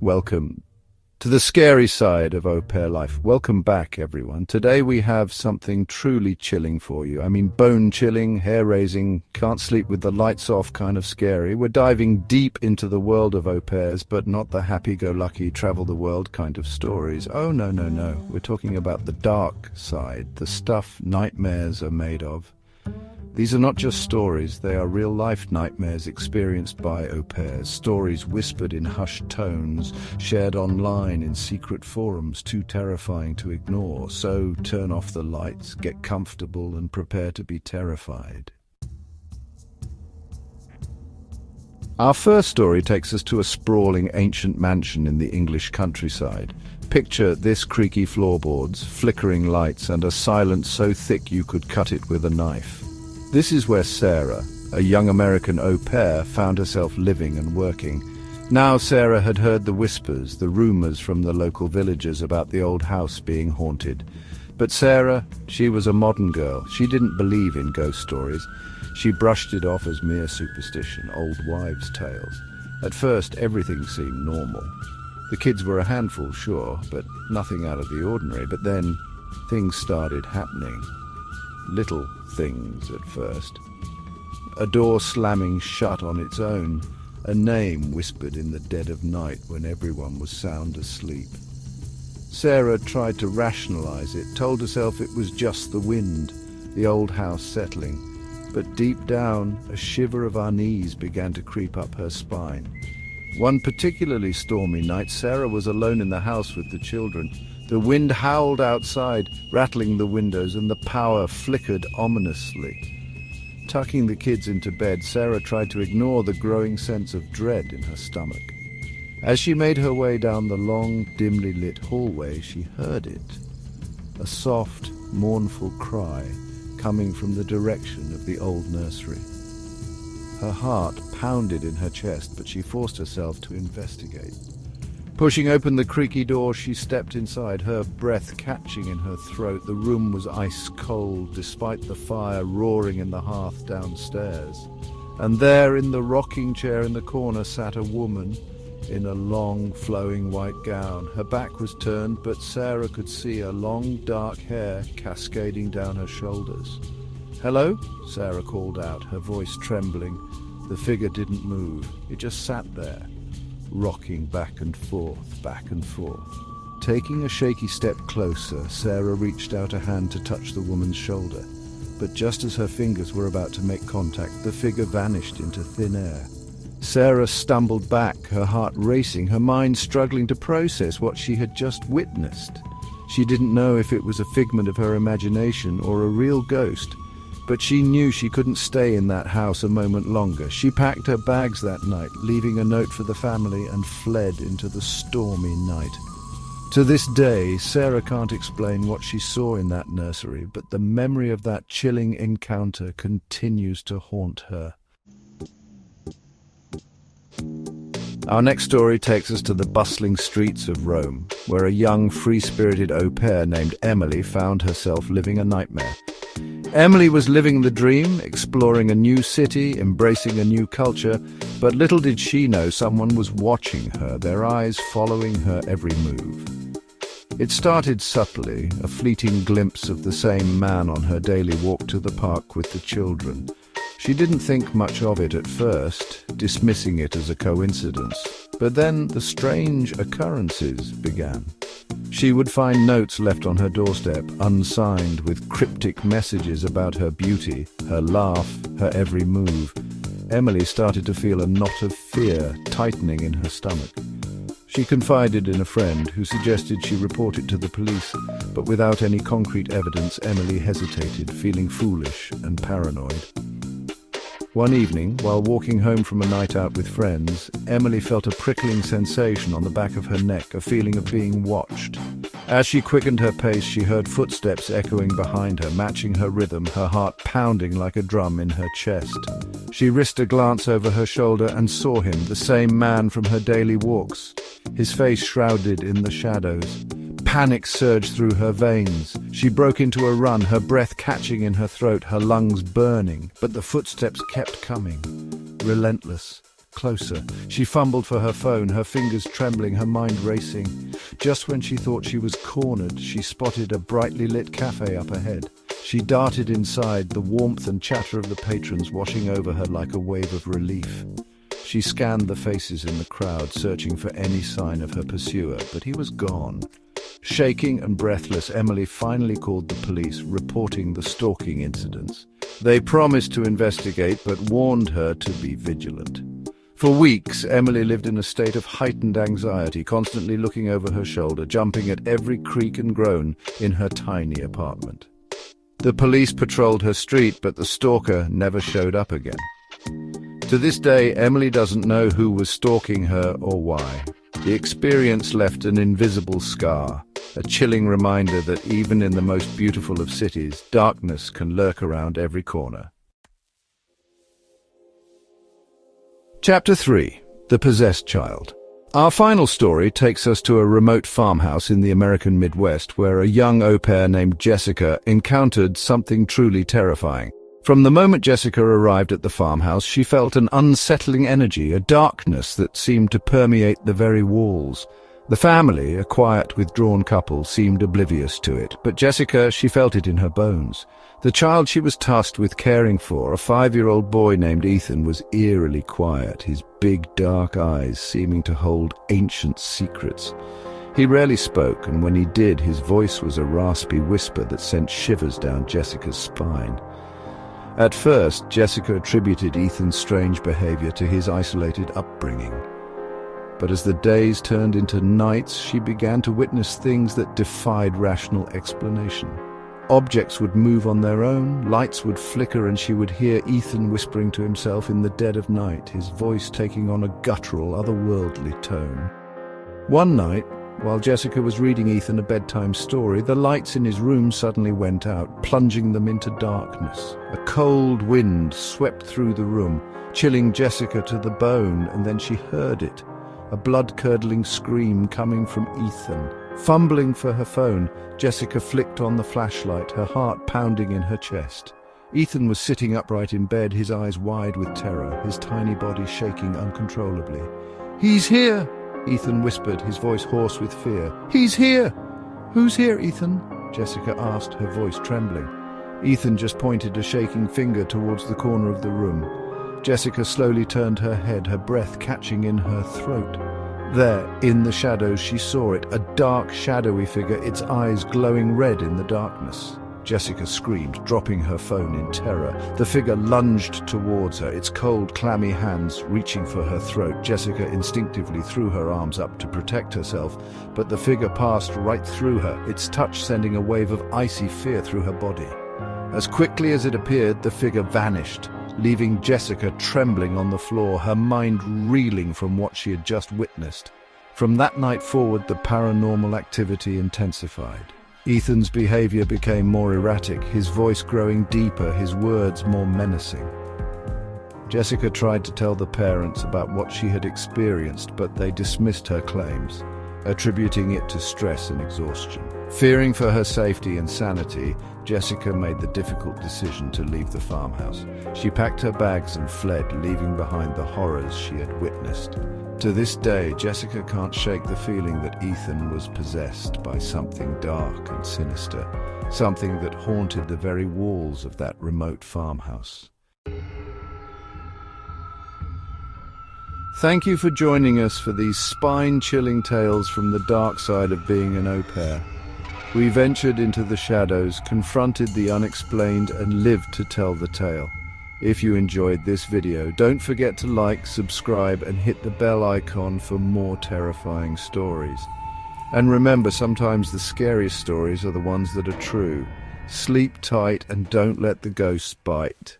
Welcome to the scary side of au pair life. Welcome back, everyone. Today we have something truly chilling for you. I mean, bone-chilling, hair-raising, can't sleep with the lights off kind of scary. We're diving deep into the world of au pairs, but not the happy-go-lucky, travel-the-world kind of stories. Oh, no, no, no. We're talking about the dark side, the stuff nightmares are made of. These are not just stories, they are real-life nightmares experienced by au pairs, stories whispered in hushed tones, shared online in secret forums too terrifying to ignore. So turn off the lights, get comfortable and prepare to be terrified. Our first story takes us to a sprawling ancient mansion in the English countryside. Picture this: creaky floorboards, flickering lights and a silence so thick you could cut it with a knife. This is where Sarah, a young American au pair, found herself living and working. Now Sarah had heard the whispers, the rumors from the local villagers about the old house being haunted. But Sarah, she was a modern girl. She didn't believe in ghost stories. She brushed it off as mere superstition, old wives' tales. At first, everything seemed normal. The kids were a handful, sure, but nothing out of the ordinary. But then, things started happening. Little things at first. A door slamming shut on its own, a name whispered in the dead of night when everyone was sound asleep. Sarah tried to rationalize it, told herself it was just the wind, the old house settling, but deep down a shiver of unease began to creep up her spine. One particularly stormy night, Sarah was alone in the house with the children. The wind howled outside, rattling the windows, and the power flickered ominously. Tucking the kids into bed, Sarah tried to ignore the growing sense of dread in her stomach. As she made her way down the long, dimly lit hallway, she heard it. A soft, mournful cry coming from the direction of the old nursery. Her heart pounded in her chest, but she forced herself to investigate. Pushing open the creaky door, she stepped inside, her breath catching in her throat. The room was ice cold, despite the fire roaring in the hearth downstairs. And there, in the rocking chair in the corner, sat a woman in a long, flowing white gown. Her back was turned, but Sarah could see her long, dark hair cascading down her shoulders. "Hello?" Sarah called out, her voice trembling. The figure didn't move. It just sat there, rocking back and forth, back and forth. Taking a shaky step closer, Sarah reached out a hand to touch the woman's shoulder. But just as her fingers were about to make contact, the figure vanished into thin air. Sarah stumbled back, her heart racing, her mind struggling to process what she had just witnessed. She didn't know if it was a figment of her imagination or a real ghost, but she knew she couldn't stay in that house a moment longer. She packed her bags that night, leaving a note for the family, and fled into the stormy night. To this day, Sarah can't explain what she saw in that nursery, but the memory of that chilling encounter continues to haunt her. Our next story takes us to the bustling streets of Rome, where a young, free-spirited au pair named Emily found herself living a nightmare. Emily was living the dream, exploring a new city, embracing a new culture, but little did she know someone was watching her, their eyes following her every move. It started subtly, a fleeting glimpse of the same man on her daily walk to the park with the children. She didn't think much of it at first, dismissing it as a coincidence. But then the strange occurrences began. She would find notes left on her doorstep, unsigned, with cryptic messages about her beauty, her laugh, her every move. Emily started to feel a knot of fear tightening in her stomach. She confided in a friend who suggested she report it to the police, but without any concrete evidence, Emily hesitated, feeling foolish and paranoid. One evening, while walking home from a night out with friends, Emily felt a prickling sensation on the back of her neck, a feeling of being watched. As she quickened her pace, she heard footsteps echoing behind her, matching her rhythm, her heart pounding like a drum in her chest. She risked a glance over her shoulder and saw him, the same man from her daily walks, his face shrouded in the shadows. Panic surged through her veins. She broke into a run, her breath catching in her throat, her lungs burning. But the footsteps kept coming, relentless, closer. She fumbled for her phone, her fingers trembling, her mind racing. Just when she thought she was cornered, she spotted a brightly lit cafe up ahead. She darted inside, the warmth and chatter of the patrons washing over her like a wave of relief. She scanned the faces in the crowd, searching for any sign of her pursuer, but he was gone. Shaking and breathless, Emily finally called the police, reporting the stalking incidents. They promised to investigate, but warned her to be vigilant. For weeks, Emily lived in a state of heightened anxiety, constantly looking over her shoulder, jumping at every creak and groan in her tiny apartment. The police patrolled her street, but the stalker never showed up again. To this day, Emily doesn't know who was stalking her or why. The experience left an invisible scar, a chilling reminder that even in the most beautiful of cities, darkness can lurk around every corner. Chapter 3. The Possessed Child. Our final story takes us to a remote farmhouse in the American Midwest where a young au pair named Jessica encountered something truly terrifying. From the moment Jessica arrived at the farmhouse, she felt an unsettling energy, a darkness that seemed to permeate the very walls. The family, a quiet, withdrawn couple, seemed oblivious to it, but Jessica, she felt it in her bones. The child she was tasked with caring for, a 5-year-old boy named Ethan, was eerily quiet, his big dark eyes seeming to hold ancient secrets. He rarely spoke, and when he did, his voice was a raspy whisper that sent shivers down Jessica's spine. At first, Jessica attributed Ethan's strange behavior to his isolated upbringing. But as the days turned into nights, she began to witness things that defied rational explanation. Objects would move on their own, lights would flicker, and she would hear Ethan whispering to himself in the dead of night, his voice taking on a guttural, otherworldly tone. One night, while Jessica was reading Ethan a bedtime story, the lights in his room suddenly went out, plunging them into darkness. A cold wind swept through the room, chilling Jessica to the bone, and then she heard it, a blood-curdling scream coming from Ethan. Fumbling for her phone, Jessica flicked on the flashlight, her heart pounding in her chest. Ethan was sitting upright in bed, his eyes wide with terror, his tiny body shaking uncontrollably. "He's here!" Ethan whispered, his voice hoarse with fear. "He's here!" "Who's here, Ethan?" Jessica asked, her voice trembling. Ethan just pointed a shaking finger towards the corner of the room. Jessica slowly turned her head, her breath catching in her throat. There, in the shadows, she saw it, a dark, shadowy figure, its eyes glowing red in the darkness. Jessica screamed, dropping her phone in terror. The figure lunged towards her, its cold, clammy hands reaching for her throat. Jessica instinctively threw her arms up to protect herself, but the figure passed right through her, its touch sending a wave of icy fear through her body. As quickly as it appeared, the figure vanished, leaving Jessica trembling on the floor, her mind reeling from what she had just witnessed. From that night forward, the paranormal activity intensified. Ethan's behavior became more erratic, his voice growing deeper, his words more menacing. Jessica tried to tell the parents about what she had experienced, but they dismissed her claims, attributing it to stress and exhaustion. Fearing for her safety and sanity, Jessica made the difficult decision to leave the farmhouse. She packed her bags and fled, leaving behind the horrors she had witnessed. To this day, Jessica can't shake the feeling that Ethan was possessed by something dark and sinister, something that haunted the very walls of that remote farmhouse. Thank you for joining us for these spine-chilling tales from the dark side of being an au pair. We ventured into the shadows, confronted the unexplained, and lived to tell the tale. If you enjoyed this video, don't forget to like, subscribe, and hit the bell icon for more terrifying stories. And remember, sometimes the scariest stories are the ones that are true. Sleep tight and don't let the ghosts bite.